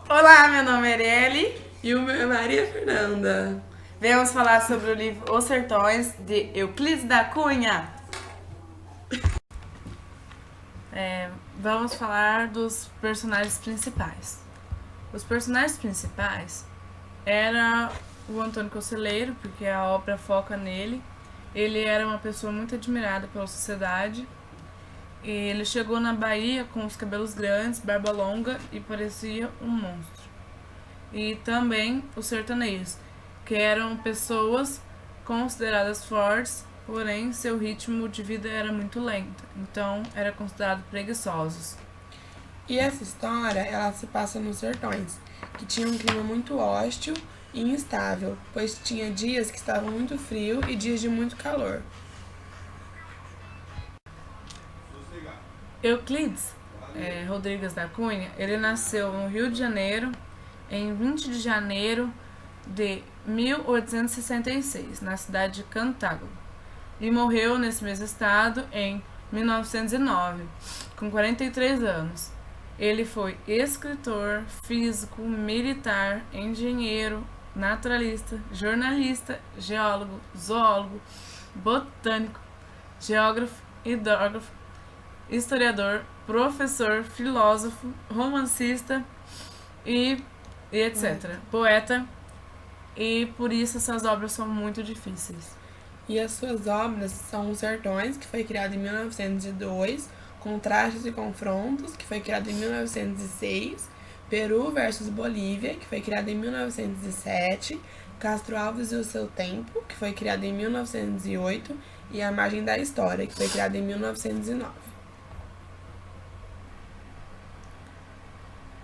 Olá, meu nome é Areli e o meu é Maria Fernanda. Vamos falar sobre o livro Os Sertões, de Euclides da Cunha. Vamos falar dos personagens principais. Os personagens principais era o Antônio Conselheiro, porque a obra foca nele. Ele era uma pessoa muito admirada pela sociedade. E ele chegou na Bahia com os cabelos grandes, barba longa e parecia um monstro. E também os sertanejos, que eram pessoas consideradas fortes, porém seu ritmo de vida era muito lento, então eram considerados preguiçosos. E essa história, ela se passa nos sertões, que tinha um clima muito hostil e instável, pois tinha dias que estavam muito frio e dias de muito calor. Euclides Rodrigues da Cunha, ele nasceu no Rio de Janeiro em 20 de janeiro de 1866, na cidade de Cantágalo, e morreu nesse mesmo estado em 1909, com 43 anos. Ele foi escritor, físico, militar, engenheiro, naturalista, jornalista, geólogo, zoólogo, botânico, geógrafo, hidrógrafo, historiador, professor, filósofo, romancista e etc. Poeta, e por isso essas obras são muito difíceis. E as suas obras são Os Sertões, que foi criado em 1902, Contrastes e Confrontos, que foi criado em 1906, Peru versus Bolívia, que foi criado em 1907, Castro Alves e o Seu Tempo, que foi criado em 1908, e A Margem da História, que foi criado em 1909.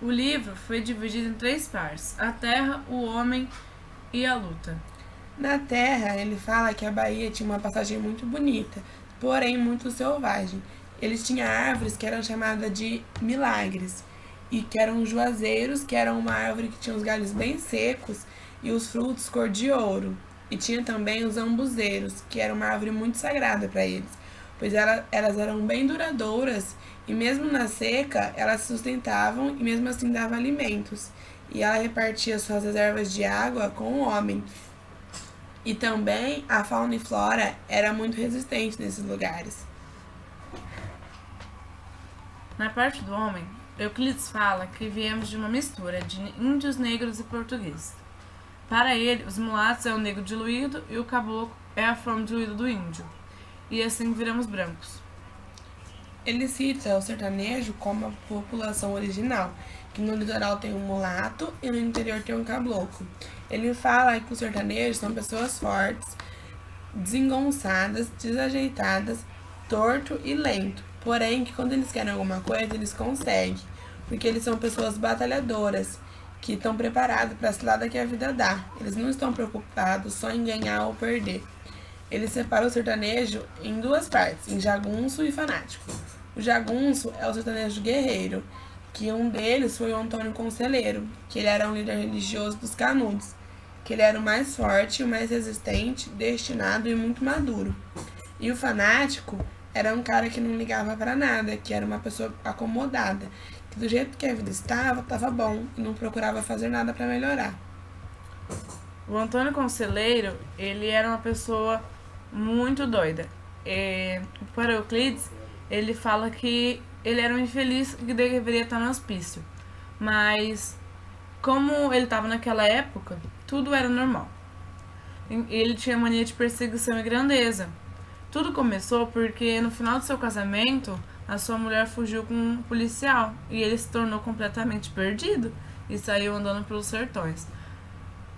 O livro foi dividido em 3 partes: a terra, o homem e a luta. Na Terra, ele fala que a Bahia tinha uma passagem muito bonita, porém muito selvagem. Eles tinham árvores que eram chamadas de milagres, e que eram juazeiros, que eram uma árvore que tinha os galhos bem secos e os frutos cor de ouro. E tinha também os ambuzeiros, que era uma árvore muito sagrada para eles, pois elas eram bem duradouras e mesmo na seca elas se sustentavam e mesmo assim davam alimentos. E ela repartia suas reservas de água com o homem. E também a fauna e flora era muito resistente nesses lugares. Na parte do homem, Euclides fala que viemos de uma mistura de índios, negros e portugueses. Para ele, os mulatos é o negro diluído e o caboclo é a forma diluída do índio. E assim viramos brancos. Ele cita o sertanejo como a população original, que no litoral tem um mulato e no interior tem um caboclo. Ele fala que os sertanejos são pessoas fortes, desengonçadas, desajeitadas, torto e lento. Porém, que quando eles querem alguma coisa, eles conseguem, porque eles são pessoas batalhadoras, que estão preparados para a cilada que a vida dá. Eles não estão preocupados só em ganhar ou perder. Ele separa o sertanejo em 2 partes, em jagunço e fanático. O jagunço é o sertanejo guerreiro, que um deles foi o Antônio Conselheiro, que ele era um líder religioso dos Canudos, que ele era o mais forte, o mais resistente, destinado e muito maduro. E o fanático era um cara que não ligava para nada, que era uma pessoa acomodada, que do jeito que a vida estava bom e não procurava fazer nada para melhorar. O Antônio Conselheiro, ele era uma pessoa muito doida. Para Euclides, ele fala que ele era um infeliz que deveria estar no hospício. Mas, como ele estava naquela época, tudo era normal. Ele tinha mania de perseguição e grandeza. Tudo começou porque no final do seu casamento, a sua mulher fugiu com um policial e ele se tornou completamente perdido e saiu andando pelos sertões.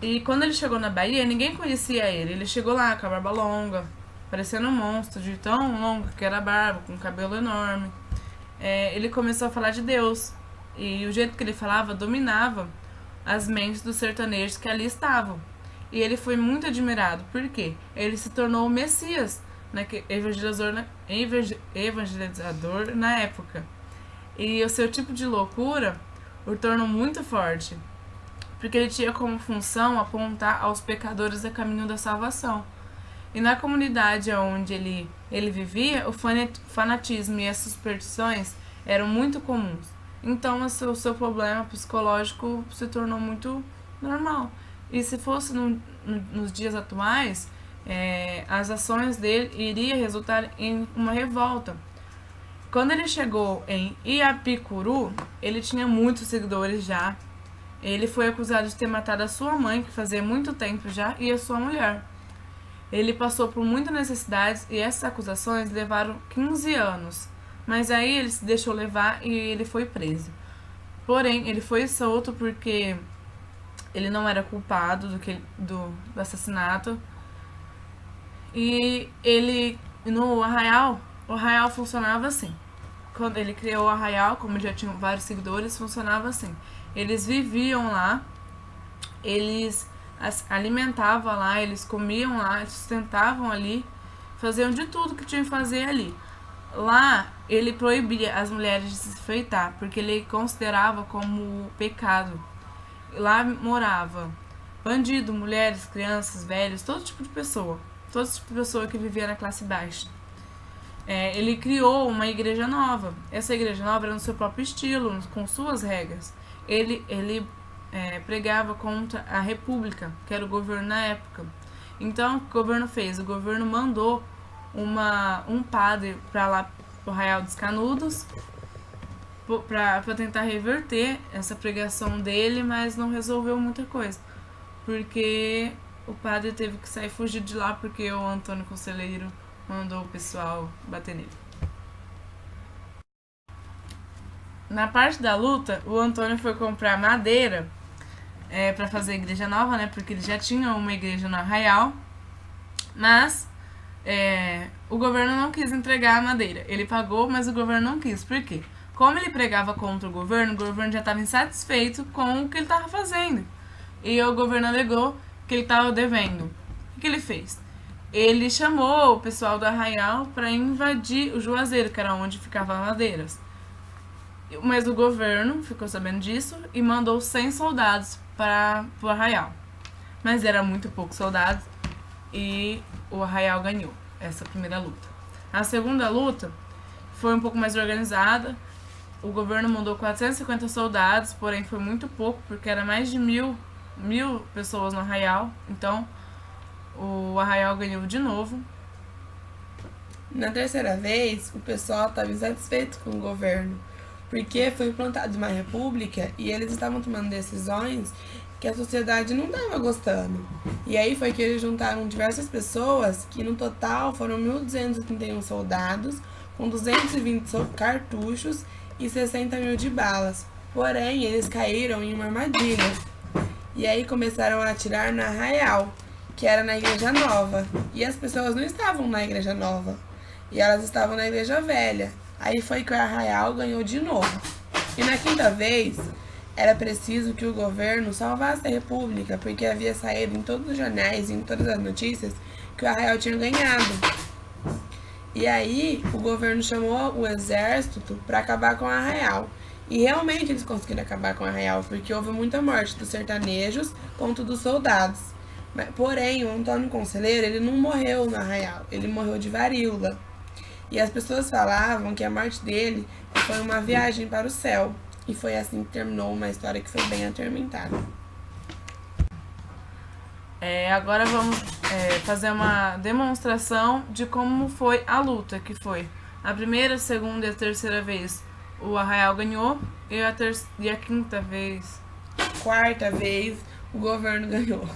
E quando ele chegou na Bahia, ninguém conhecia ele. Ele chegou lá com a barba longa, parecendo um monstro, de tão longo que era a barba, com um cabelo enorme. Ele começou a falar de Deus. E o jeito que ele falava dominava as mentes dos sertanejos que ali estavam. E ele foi muito admirado, porque ele se tornou o Messias, evangelizador na época. E o seu tipo de loucura o tornou muito forte, porque ele tinha como função apontar aos pecadores o caminho da salvação. E na comunidade onde ele vivia, o fanatismo e as superstições eram muito comuns. Então, o seu problema psicológico se tornou muito normal. E se fosse nos dias atuais, as ações dele iriam resultar em uma revolta. Quando ele chegou em Iapicuru, ele tinha muitos seguidores já. Ele foi acusado de ter matado a sua mãe, que fazia muito tempo já, e a sua mulher. Ele passou por muitas necessidades e essas acusações levaram 15 anos. Mas aí ele se deixou levar e ele foi preso. Porém, ele foi solto porque ele não era culpado do assassinato. E ele, no Arraial, o Arraial funcionava assim. Quando ele criou o Arraial, como já tinham vários seguidores, funcionava assim. Eles viviam lá, eles alimentavam lá, eles comiam lá, sustentavam ali, faziam de tudo que tinham que fazer ali. Lá, ele proibia as mulheres de se enfeitar, porque ele considerava como pecado. Lá morava bandido, mulheres, crianças, velhos, todo tipo de pessoa. Todo tipo de pessoa que vivia na classe baixa. Ele criou uma igreja nova. Essa igreja nova era no seu próprio estilo, com suas regras. Ele pregava contra a república, que era o governo na época. Então, o que o governo fez? O governo mandou um padre para lá, pro Arraial dos Canudos, para tentar reverter essa pregação dele, mas não resolveu muita coisa. Porque o padre teve que sair fugir de lá, porque o Antônio Conselheiro mandou o pessoal bater nele. Na parte da luta, o Antônio foi comprar madeira para fazer a igreja nova, né? Porque ele já tinha uma igreja no Arraial, mas o governo não quis entregar a madeira. Ele pagou, mas o governo não quis. Por quê? Como ele pregava contra o governo já estava insatisfeito com o que ele estava fazendo. E o governo alegou que ele estava devendo. O que ele fez? Ele chamou o pessoal do Arraial para invadir o Juazeiro, que era onde ficavam as madeiras. Mas o governo ficou sabendo disso e mandou 100 soldados para o Arraial. Mas era muito poucos soldados e o Arraial ganhou essa primeira luta. A segunda luta foi um pouco mais organizada. O governo mandou 450 soldados, porém foi muito pouco, porque era mais de mil pessoas no Arraial. Então, o Arraial ganhou de novo. Na terceira vez, o pessoal estava insatisfeito com o governo, porque foi implantada uma república e eles estavam tomando decisões que a sociedade não estava gostando. E aí foi que eles juntaram diversas pessoas, que no total foram 1.231 soldados, com 220 cartuchos e 60 mil de balas. Porém, eles caíram em uma armadilha. E aí começaram a atirar na Arraial, que era na Igreja Nova. E as pessoas não estavam na Igreja Nova, e elas estavam na Igreja Velha. Aí foi que o Arraial ganhou de novo. E na quinta vez, era preciso que o governo salvasse a república, porque havia saído em todos os jornais e em todas as notícias que o Arraial tinha ganhado. E aí, o governo chamou o exército para acabar com o Arraial. E realmente eles conseguiram acabar com o Arraial, porque houve muita morte dos sertanejos quanto dos soldados. Porém, o Antônio Conselheiro, ele não morreu no Arraial, ele morreu de varíola. E as pessoas falavam que a morte dele foi uma viagem para o céu. E foi assim que terminou uma história que foi bem atormentada. Agora vamos fazer uma demonstração de como foi a luta, que foi a primeira, a segunda e a terceira vez o Arraial ganhou, e a quinta vez... Quarta vez o governo ganhou.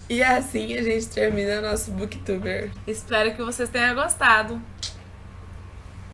E assim a gente termina nosso Booktuber. Espero que vocês tenham gostado.